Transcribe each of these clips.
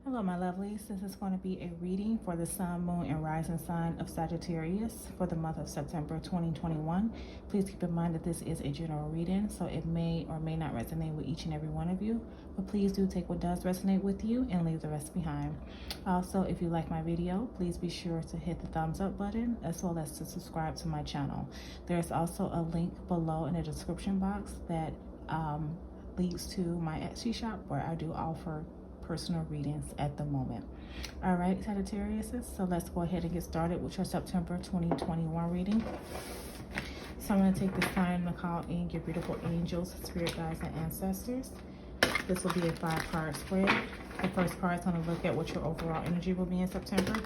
Hello, my lovelies. This is going to be a reading for the sun, moon, and rising sign of Sagittarius for the month of September 2021. Please keep in mind that this is a general reading, so it may or may not resonate with each and every one of you. But please do take what does resonate with you and leave the rest behind. Also, if you like my video, please be sure to hit the thumbs up button as well as to subscribe to my channel. There's also a link below in the description box that leads to my Etsy shop where I do offer personal readings at the moment. All right, Sagittarius, so let's go ahead and get started with your September 2021 reading. So I'm going to take this time to call in your beautiful angels, spirit guides, and ancestors. This will be a 5-card spread. The first card is going to look at what your overall energy will be in September.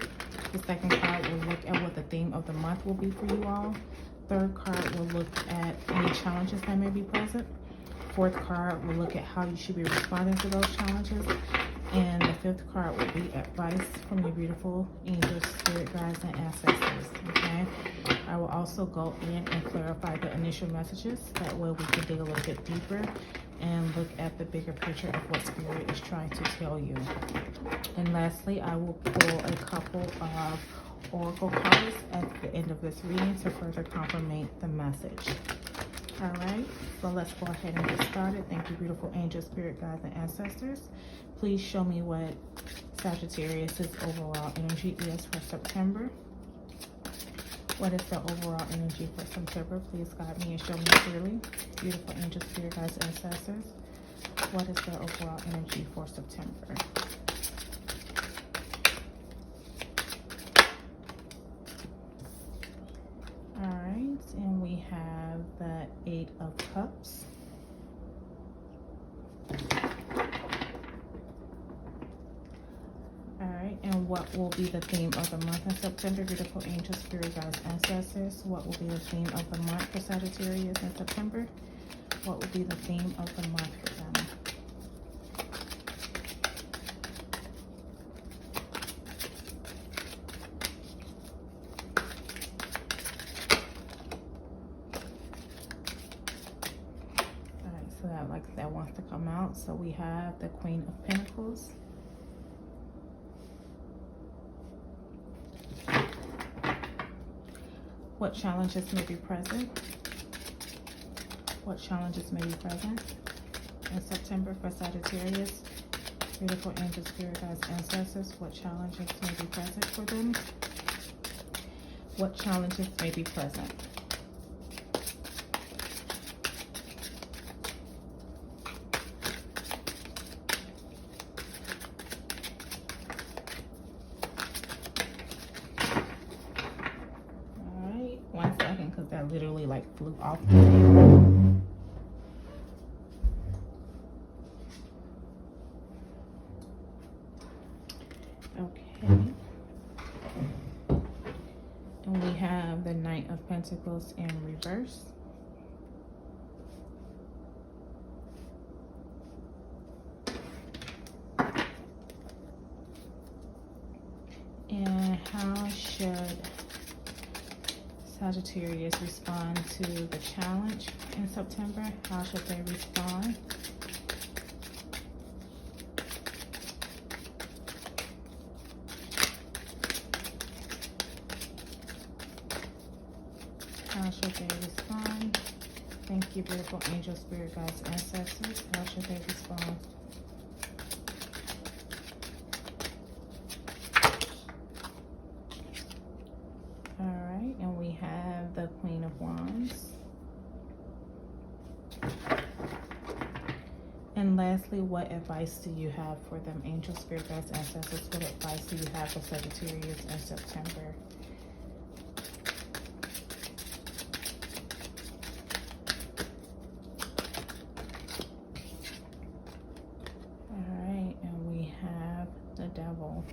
The second card will look at what the theme of the month will be for you all. Third card will look at any challenges that may be present. Fourth card will look at how you should be responding to those challenges. And the fifth card will be advice from your beautiful angels, spirit guides, and ancestors. Okay, I will also go in and clarify the initial messages. That way we can dig a little bit deeper and look at the bigger picture of what spirit is trying to tell you. And lastly, I will pull a couple of oracle cards at the end of this reading to further confirm the message. All right, so let's go ahead and get started. Thank you, beautiful angels, spirit guides, and ancestors. Please show me what Sagittarius's overall energy is for September. What is the overall energy for September? Please guide me and show me clearly. Beautiful angels, spirit guides, ancestors. What is the overall energy for September? All right, and we have the 8 of Cups. And what will be the theme of the month in September? Beautiful angels, spirit guides, ancestors. What will be the theme of the month for Sagittarius in September? What will be the theme of the month for them? All right, so that wants to come out. So we have the Queen of Pentacles. What challenges may be present? What challenges may be present in September for Sagittarius? Beautiful angels, spirit guides, ancestors. What challenges may be present for them? What challenges may be present? Because that literally like flew off the table. Okay. And we have the Knight of Pentacles in reverse. And how should Sagittarius respond to the challenge in September? How should they respond? How should they respond? Thank you, beautiful angels, spirit guides, ancestors. How should they respond? And we have the Queen of Wands. And lastly, what advice do you have for them, angels, spirit guides, ancestors? What advice do you have for Sagittarius in September? All right, and we have the Devil.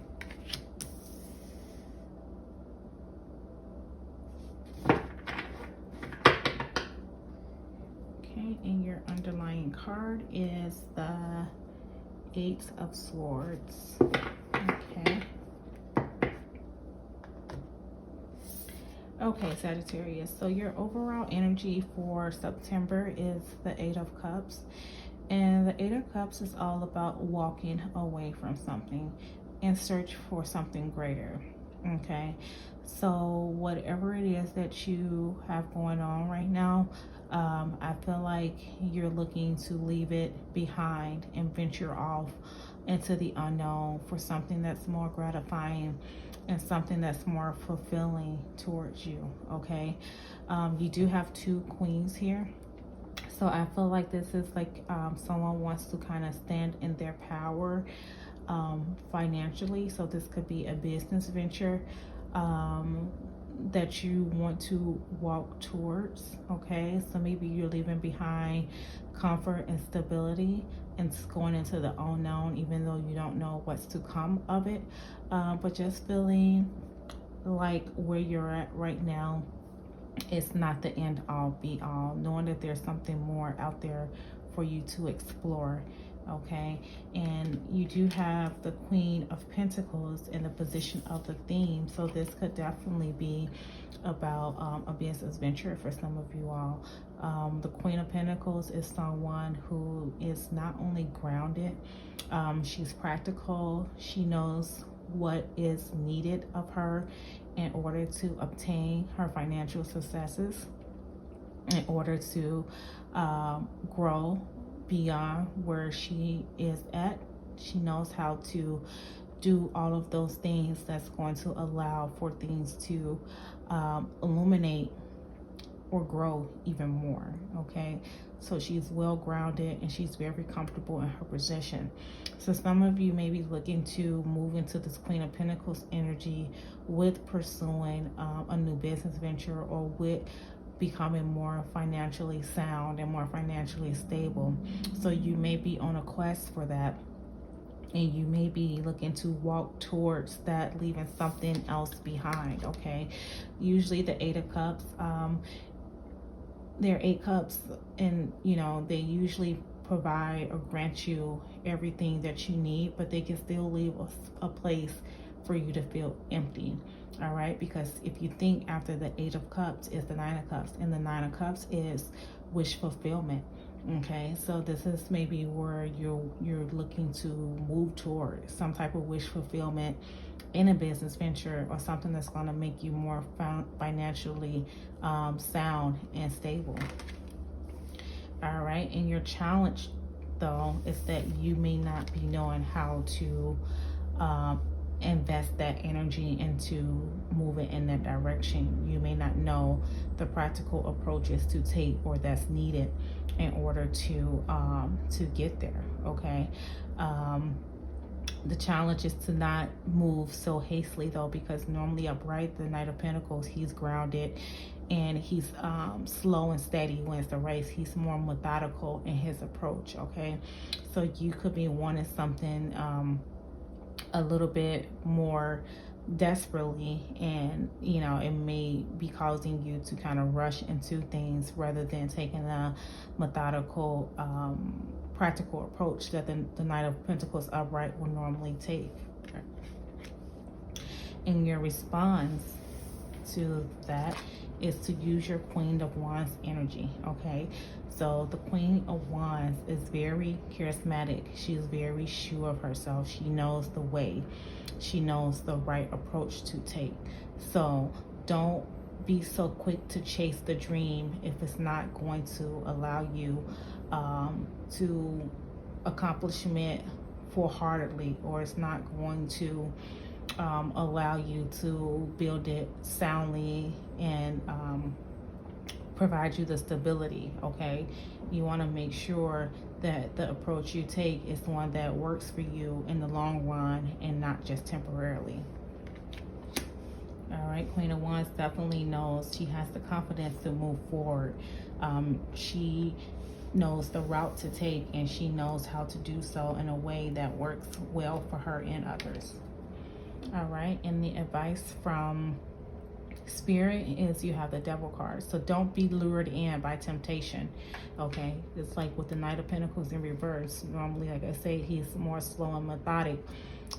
And your underlying card is the 8 of Swords. Okay. Okay, Sagittarius. So your overall energy for September is the 8 of Cups. And the Eight of Cups is all about walking away from something in search for something greater. Okay, so whatever it is that you have going on right now, I feel like you're looking to leave it behind and venture off into the unknown for something that's more gratifying and something that's more fulfilling towards you. Okay, you do have two queens here. So I feel like this is like someone wants to kind of stand in their power financially. So this could be a business venture that you want to walk towards. Okay, so maybe you're leaving behind comfort and stability and going into the unknown, even though you don't know what's to come of it, but just feeling like where you're at right now, it's not the end all be all, knowing that there's something more out there for you to explore. Okay, and you do have the Queen of Pentacles in the position of the theme, so this could definitely be about a business venture for some of you all. The Queen of Pentacles is someone who is not only grounded, she's practical, she knows what is needed of her in order to obtain her financial successes, in order to grow beyond where she is at. She knows how to do all of those things that's going to allow for things to illuminate or grow even more. Okay, so she's well grounded and she's very comfortable in her position. So some of you may be looking to move into this Queen of Pentacles energy with pursuing a new business venture, or with becoming more financially sound and more financially stable. So you may be on a quest for that, and you may be looking to walk towards that, leaving something else behind. Okay, usually the Eight of Cups, they're 8 cups, and you know, they usually provide or grant you everything that you need, but they can still leave a place for you to feel empty. All right, because if you think, after the Eight of Cups is the Nine of Cups, and the Nine of Cups is wish fulfillment. Okay, so this is maybe where you're looking to move toward some type of wish fulfillment in a business venture, or something that's going to make you more financially sound and stable. All right, and your challenge though is that you may not be knowing how to invest that energy into moving in that direction. You may not know the practical approaches to take or that's needed in order to get there. Okay, the challenge is to not move so hastily though, because normally upright, the Knight of Pentacles, he's grounded and he's slow and steady when it's a race. He's more methodical in his approach. Okay, so you could be wanting something a little bit more desperately, and you know, it may be causing you to kind of rush into things rather than taking a methodical practical approach that the Knight of Pentacles upright will normally take. And your response to that is to use your Queen of Wands energy. Okay, so the Queen of Wands is very charismatic. She's very sure of herself. She knows the way. She knows the right approach to take. So don't be so quick to chase the dream if it's not going to allow you to accomplishment full-heartedly, or it's not going to allow you to build it soundly and provide you the stability. Okay, you want to make sure that the approach you take is one that works for you in the long run and not just temporarily. All right, Queen of Wands definitely knows she has the confidence to move forward. She knows the route to take, and she knows how to do so in a way that works well for her and others. All right, and the advice from Spirit is you have the Devil card. So don't be lured in by temptation. Okay, it's like with the Knight of Pentacles in reverse. Normally, like I say, he's more slow and methodic,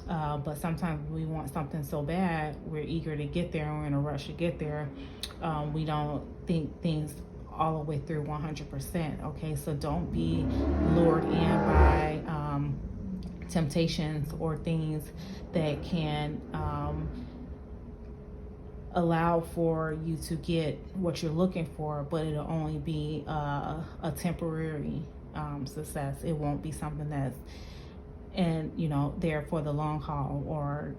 but sometimes we want something so bad, we're eager to get there, and we're in a rush to get there. We don't think things all the way through 100%. Okay, so don't be lured in by temptations or things that can allow for you to get what you're looking for, but it'll only be a temporary success. It won't be something that's, and you know, there for the long haul, or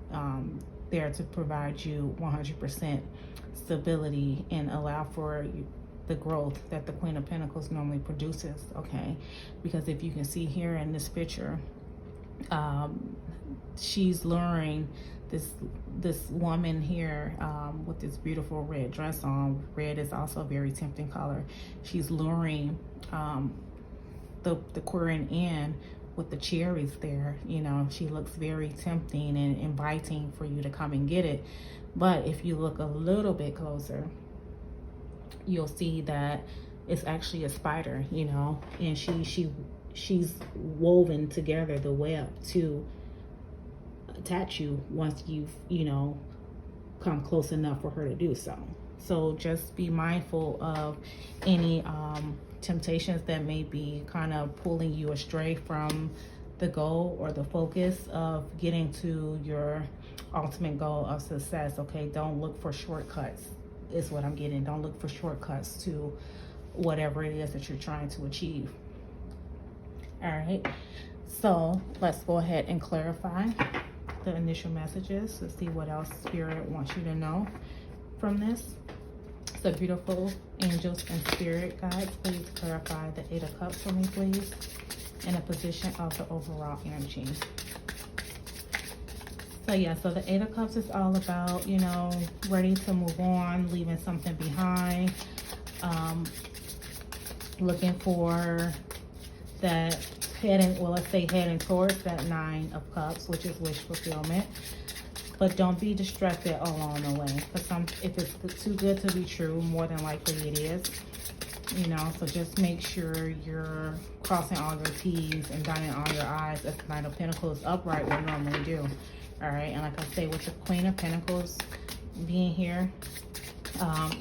there to provide you 100% stability and allow for the growth that the Queen of Pentacles normally produces. Okay, because if you can see here in this picture, she's luring this woman here with this beautiful red dress on. Red is also a very tempting color. She's luring the queering in with the cherries there. You know, she looks very tempting and inviting for you to come and get it. But if you look a little bit closer, you'll see that it's actually a spider, you know, and she's woven together the web to attach you once you've, you know, come close enough for her to do so. So just be mindful of any temptations that may be kind of pulling you astray from the goal or the focus of getting to your ultimate goal of success. Okay, don't look for shortcuts is what I'm getting. Don't look for shortcuts to whatever it is that you're trying to achieve. All right, so let's go ahead and clarify the initial messages to see what else Spirit wants you to know from this. So beautiful angels and spirit guides, please clarify the 8 of Cups for me, please, in a position of the overall energy. So yeah, so the 8 of Cups is all about, you know, ready to move on, leaving something behind, looking for that heading, well, let's say heading towards that 9 of Cups, which is wish fulfillment. But don't be distracted along the way. If it's too good to be true, more than likely it is. You know, so just make sure you're crossing all your T's and dotting all your I's as the 9 of Pentacles upright would normally do. All right, and like I say, with the Queen of Pentacles being here,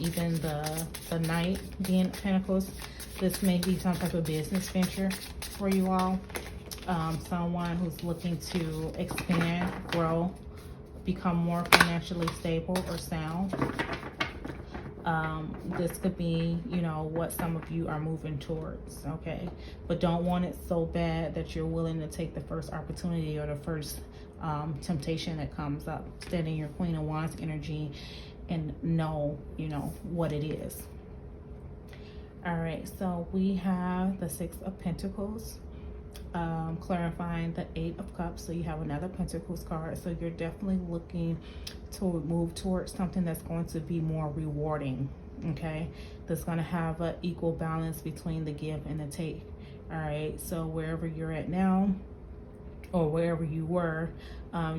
even the Knight being Pentacles, this may be some type of business venture for you all. Someone who's looking to expand, grow, become more financially stable or sound. This could be, you know, what some of you are moving towards, okay? But don't want it so bad that you're willing to take the first opportunity or the first temptation that comes up. Stand in your Queen of Wands energy and know, you know, what it is. All right, so we have the 6 of Pentacles, clarifying the 8 of Cups. So you have another Pentacles card. So you're definitely looking to move towards something that's going to be more rewarding, okay? That's going to have an equal balance between the give and the take. All right, so wherever you're at now, or wherever you were,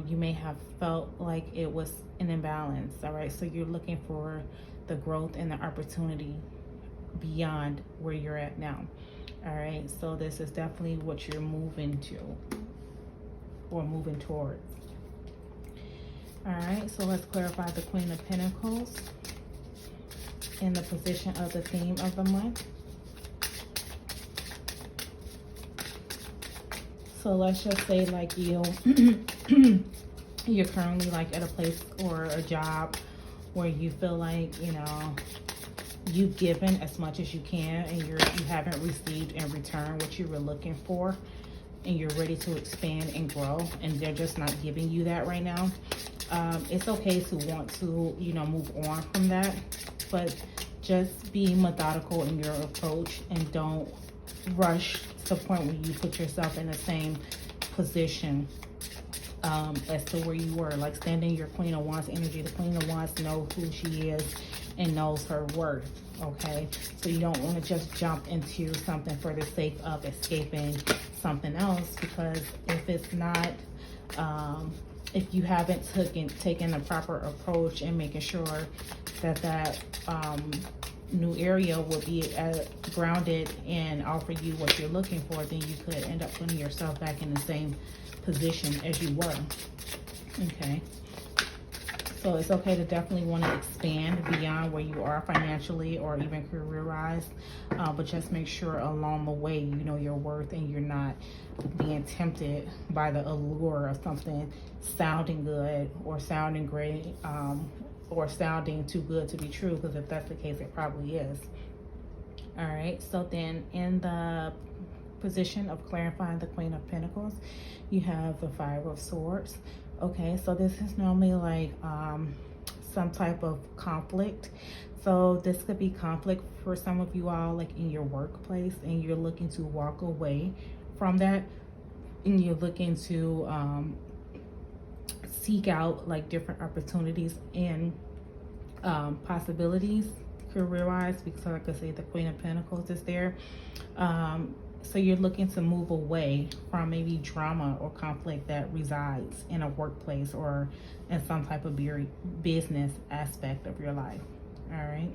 you may have felt like it was an imbalance. All right, so you're looking for the growth and the opportunity beyond where you're at now. All right, so this is definitely what you're moving to or moving towards. All right, so let's clarify the Queen of Pentacles in the position of the theme of the month. So let's just say like you're currently like at a place or a job where you feel like, you know, you've given as much as you can and you haven't received in return what you were looking for, and you're ready to expand and grow, and they're just not giving you that right now. It's okay to want to, you know, move on from that, but just be methodical in your approach and don't rush to the point where you put yourself in the same position as to where you were. Like, stand in your Queen of Wands energy. The Queen of Wands knows who she is and knows her worth, okay? So you don't want to just jump into something for the sake of escaping something else, because if it's not, if you haven't taken a proper approach and making sure that new area will be grounded and offer you what you're looking for, then you could end up putting yourself back in the same position as you were, okay? So it's okay to definitely want to expand beyond where you are financially or even career-wise. But just make sure along the way you know your worth and you're not being tempted by the allure of something sounding good or sounding great, or sounding too good to be true, because if that's the case, it probably is. All right, so then in the position of clarifying the Queen of Pentacles, you have the Five of Swords. Okay, so this is normally like some type of conflict. So this could be conflict for some of you all, like in your workplace, and you're looking to walk away from that, and you're looking to seek out like different opportunities and possibilities career-wise, because like I say, the Queen of Pentacles is there. So you're looking to move away from maybe drama or conflict that resides in a workplace or in some type of business aspect of your life. All right.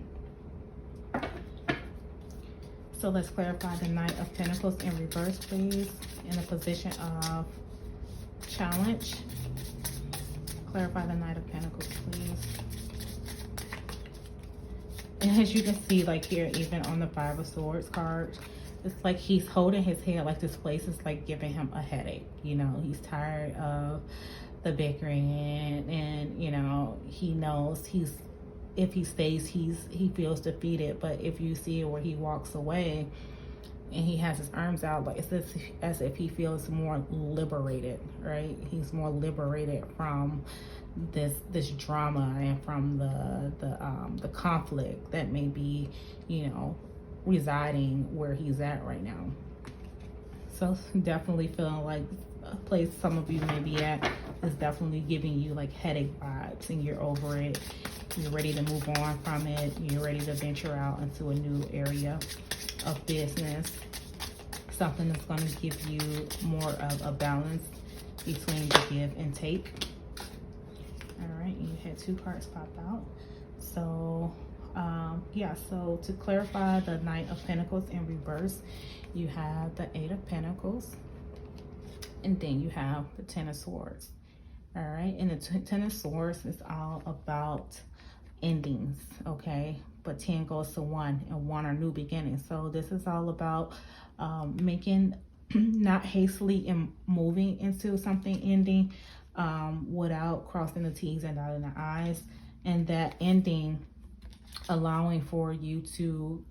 So let's clarify the Knight of Pentacles in reverse, please, in a position of challenge. Clarify the Knight of Pentacles, please. And as you can see, like here, even on the Five of Swords card, it's like he's holding his head, like this place is like giving him a headache. You know, he's tired of the bickering, and you know, he knows if he stays, he feels defeated. But if you see where he walks away and he has his arms out, but it's as if he feels more liberated, right? He's more liberated from this drama and from the conflict that may be, you know, residing where he's at right now. So definitely feeling like a place some of you may be at is definitely giving you like headache vibes, and you're over it. You're ready to move on from it. You're ready to venture out into a new area of business, something that's going to give you more of a balance between the give and take. All right, you had two cards pop out. So yeah, so to clarify the Knight of Pentacles in reverse, you have the Eight of Pentacles, and then you have the Ten of Swords. All right, and the Ten of Swords is all about endings, okay? But 10 goes to 1, and 1 are new beginnings. So this is all about making, not hastily and moving into something ending without crossing the T's and dotting the I's, and that ending allowing for you to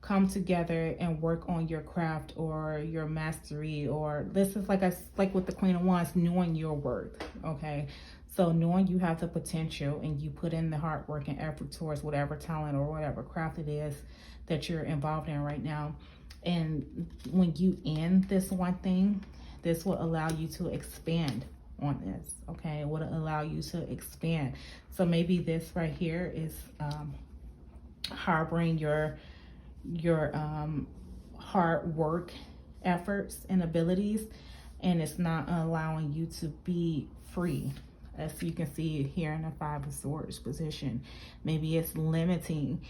come together and work on your craft or your mastery, or this is like with the Queen of Wands, knowing your worth, okay? So knowing you have the potential and you put in the hard work and effort towards whatever talent or whatever craft it is that you're involved in right now. And when you end this one thing, this will allow you to expand on this, okay? It would allow you to expand. So maybe this right here is harboring your hard work efforts and abilities, and it's not allowing you to be free. As you can see here in the Five of Swords position, maybe it's limiting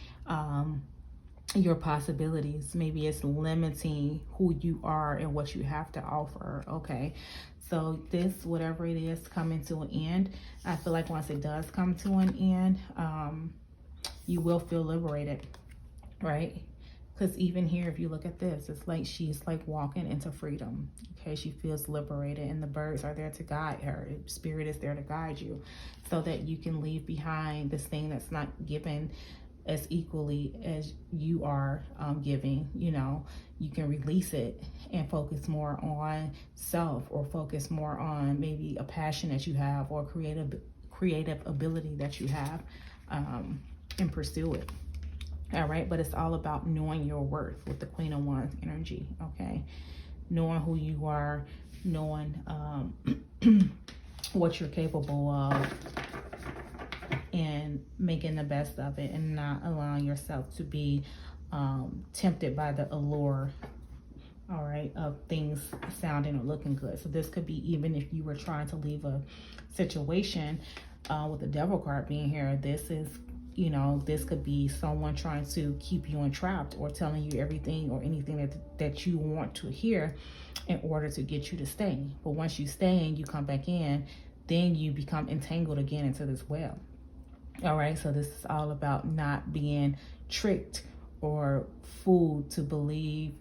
your possibilities. Maybe it's limiting who you are and what you have to offer, okay? So this, whatever it is, coming to an end, I feel like once it does come to an end, you will feel liberated, right? Because even here, if you look at this, it's like she's like walking into freedom, okay? She feels liberated, and the birds are there to guide her. Spirit is there to guide you so that you can leave behind this thing that's not given as equally as you are giving. You know, you can release it and focus more on self, or focus more on maybe a passion that you have or creative ability that you have, and pursue it. All right, but it's all about knowing your worth with the Queen of Wands energy, okay? Knowing who you are, knowing what you're capable of, and making the best of it, and not allowing yourself to be tempted by the allure, all right, of things sounding or looking good. So this could be even if you were trying to leave a situation with the Devil card being here. This is, you know, this could be someone trying to keep you entrapped, or telling you everything or anything that you want to hear in order to get you to stay. But once you stay and you come back in, then you become entangled again into this web. All right, so this is all about not being tricked or fooled to believe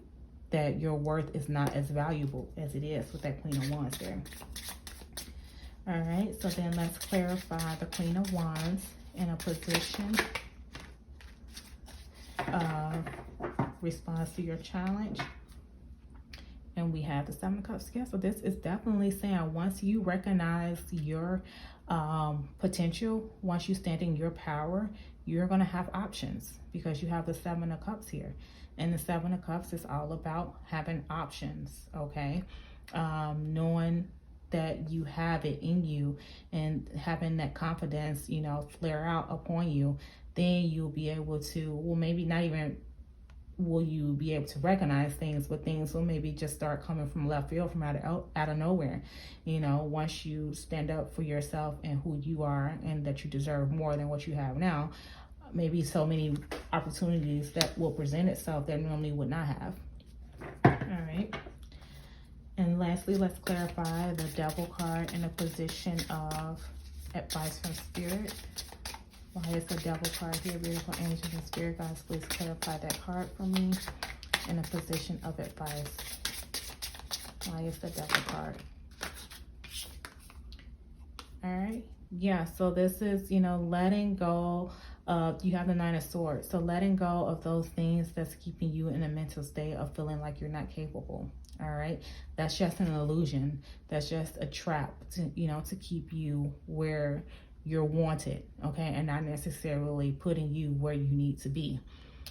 that your worth is not as valuable as it is with that Queen of Wands there. All right, so then let's clarify the Queen of Wands in a position of response to your challenge. And we have the Seven of Cups. Yeah, so this is definitely saying once you recognize your potential, once you stand in your power, you're going to have options because you have the Seven of Cups here. And the Seven of Cups is all about having options, okay? Knowing that you have it in you and having that confidence, you know, flare out upon you, then you'll be able to, well, maybe not even will you be able to recognize things, but things will maybe just start coming from left field, from out of nowhere. You know, once you stand up for yourself and who you are and that you deserve more than what you have now, maybe so many opportunities that will present itself that normally would not have. All right. And lastly, let's clarify the Devil card in a position of advice from Spirit. Why is the Devil card here? Beautiful angels and spirit guides, please clarify that card for me in a position of advice. Why is the Devil card? All right. Yeah, so this is, you know, letting go of, you have the Nine of Swords. So letting go of those things that's keeping you in a mental state of feeling like you're not capable. All right. That's just an illusion. That's just a trap to, you know, to keep you where you're wanted, okay, and not necessarily putting you where you need to be.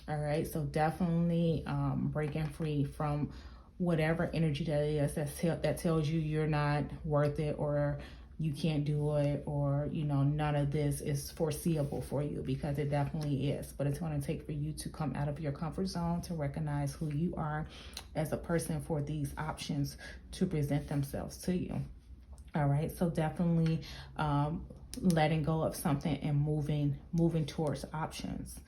All right, so definitely breaking free from whatever energy that is that tells you you're not worth it, or you can't do it, or, you know, none of this is foreseeable for you, because it definitely is. But it's going to take for you to come out of your comfort zone, to recognize who you are as a person for these options to present themselves to you. All right, so definitely letting go of something and moving towards options.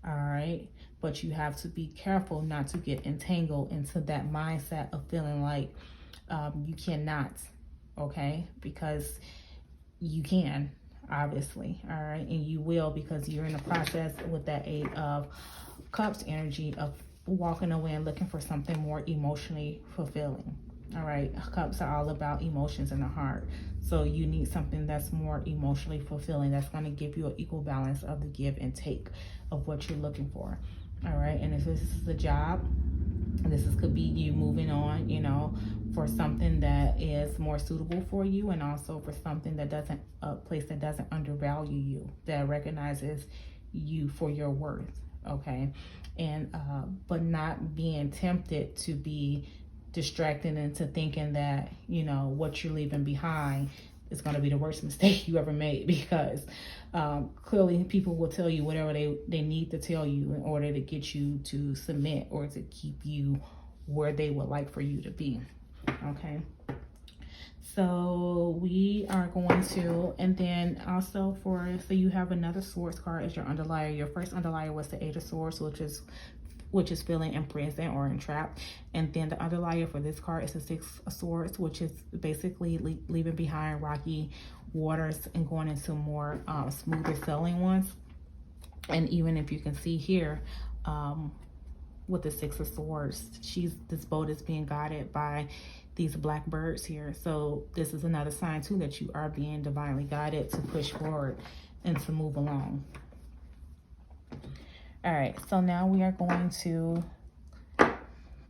All right, but you have to be careful not to get entangled into that mindset of feeling like you cannot, okay, because you can, obviously. All right, and you will, because you're in the process with that Eight of Cups energy of walking away and looking for something more emotionally fulfilling. All right, cups are all about emotions in the heart. So you need something that's more emotionally fulfilling, that's going to give you an equal balance of the give and take of what you're looking for. All right, and if this is a job, could be you moving on, you know, for something that is more suitable for you, and also for something that doesn't, a place that doesn't undervalue you, that recognizes you for your worth. Okay, and but not being tempted to be distracted into thinking that, you know, what you're leaving behind is going to be the worst mistake you ever made, because clearly people will tell you whatever they need to tell you in order to get you to submit or to keep you where they would like for you to be. Okay, so we are going to, and then also so you have another Swords card as your underlier. Your first underlier was the Eight of Swords, which is feeling imprisoned or entrapped. And then the underlier for this card is the Six of Swords, which is basically leaving behind rocky waters and going into more smoother sailing ones. And even if you can see here, with the Six of Swords, this boat is being guided by these black birds here. So this is another sign too that you are being divinely guided to push forward and to move along. All right, so now we are going to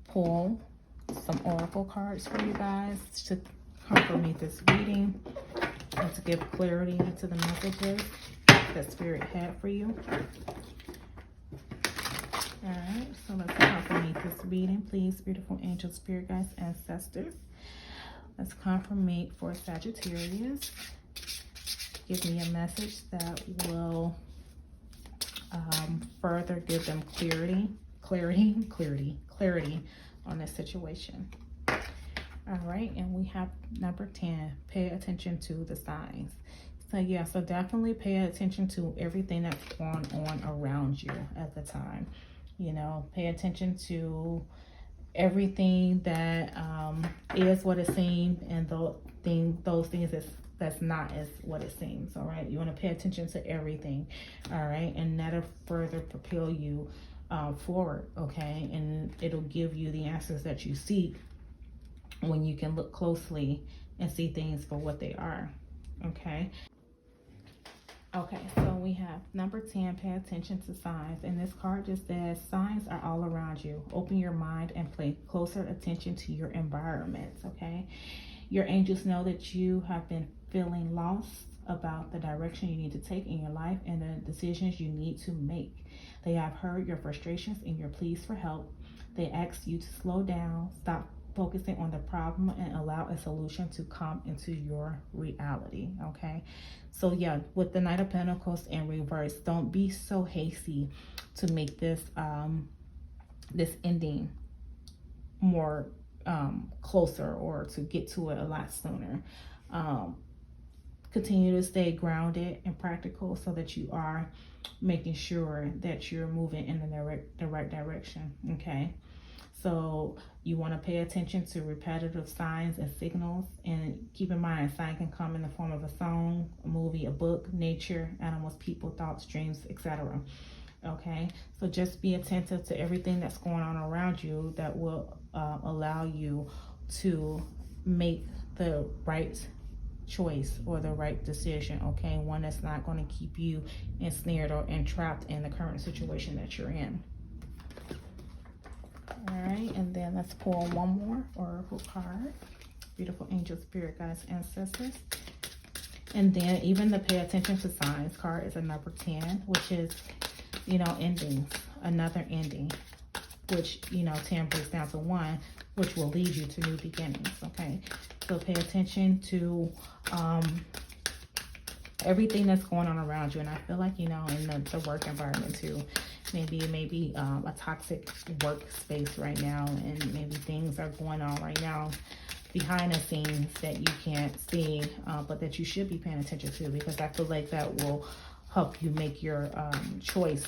pull some oracle cards for you guys to confirm this reading and to give clarity to the messages that Spirit had for you. All right, so let's confirm this reading, please, beautiful angels, spirit guides, ancestors. Let's confirm for Sagittarius. Give me a message that will further give them clarity on this situation. All right, and we have number 10, pay attention to the signs. So yeah, so definitely pay attention to everything that's going on around you at the time. You know, pay attention to everything that is what it seems, and those things that's that's not as what it seems. All right, you want to pay attention to everything. All right, and that'll further propel you forward. Okay, and it'll give you the answers that you seek when you can look closely and see things for what they are. Okay. Okay, so we have number 10, pay attention to signs. And this card just says, signs are all around you. Open your mind and pay closer attention to your environments, okay? Your angels know that you have been feeling lost about the direction you need to take in your life and the decisions you need to make. They have heard your frustrations and your pleas for help. They ask you to slow down, stop focusing on the problem, and allow a solution to come into your reality. Okay, so yeah, with the Knight of Pentacles in reverse, don't be so hasty to make this this ending more closer, or to get to it a lot sooner. Continue to stay grounded and practical so that you are making sure that you're moving in the right direction. Okay, so you want to pay attention to repetitive signs and signals, and keep in mind, a sign can come in the form of a song, a movie, a book, nature, animals, people, thoughts, dreams, etc. Okay, so just be attentive to everything that's going on around you that will allow you to make the right choice or the right decision. Okay, one that's not going to keep you ensnared or entrapped in the current situation that you're in. All right, and then let's pull one more oracle card. Beautiful angel, spirit guides, ancestors. And then even the pay attention to signs card is a number 10, which is, you know, endings, another ending, which, you know, 10 breaks down to 1, which will lead you to new beginnings. Okay, so pay attention to everything that's going on around you. And I feel like, you know, in the work environment too, maybe a toxic workspace right now, and maybe things are going on right now behind the scenes that you can't see, but that you should be paying attention to, because I feel like that will help you make your choice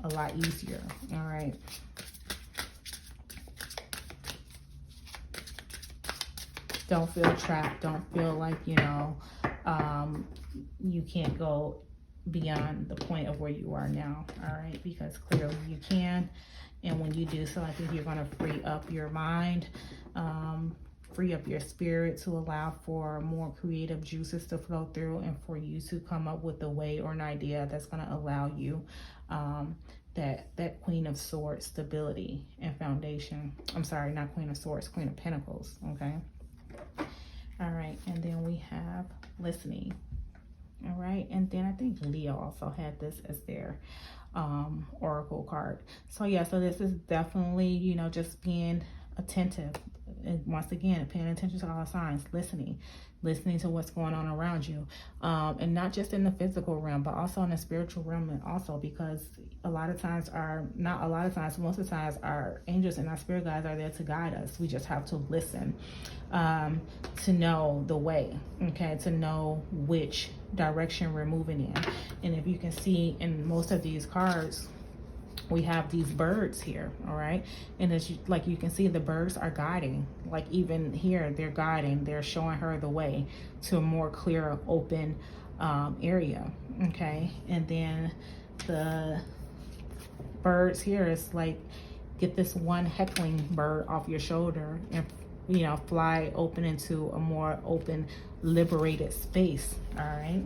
a lot easier. All right. Don't feel trapped. Don't feel like, you know, you can't go beyond the point of where you are now. All right, because clearly you can, and when you do so, I think you're going to free up your mind, free up your spirit, to allow for more creative juices to flow through, and for you to come up with a way or an idea that's going to allow you that Queen of Swords stability and foundation. I'm sorry, not Queen of Swords, Queen of Pentacles. Okay. All right, and then we have listening. All right, and then I think Leo also had this as their oracle card. So yeah, so this is definitely, you know, just being attentive, and once again, paying attention to all the signs, listening to what's going on around you, and not just in the physical realm, but also in the spiritual realm. And also, because most of the times our angels and our spirit guides are there to guide us. We just have to listen to know the way, okay, to know which direction we're moving in. And if you can see in most of these cards, we have these birds here. All right, and as like you can see, the birds are guiding. Like even here, they're guiding, they're showing her the way to a more clear, open area. Okay, and then the birds here is like, get this one heckling bird off your shoulder and, you know, fly open into a more open, liberated space. All right,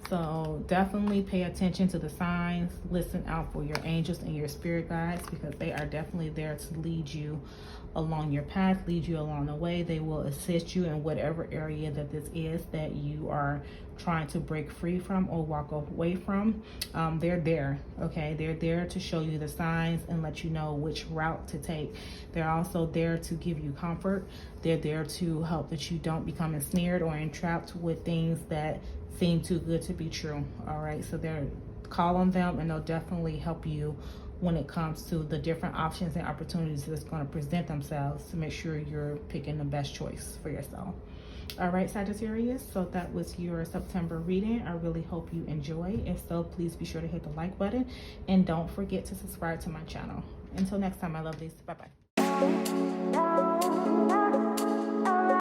so definitely pay attention to the signs. Listen out for your angels and your spirit guides, because they are definitely there to lead you along your path, lead you along the way. They will assist you in whatever area that this is that you are trying to break free from or walk away from. They're there. Okay, they're there to show you the signs and let you know which route to take. They're also there to give you comfort. They're there to help that you don't become ensnared or entrapped with things that seem too good to be true. All right, so call on them, and they'll definitely help you when it comes to the different options and opportunities that's going to present themselves, to make sure you're picking the best choice for yourself. All right, Sagittarius, so that was your September reading. I really hope you enjoy. If so, please be sure to hit the like button, and don't forget to subscribe to my channel. Until next time, my lovelies, bye-bye.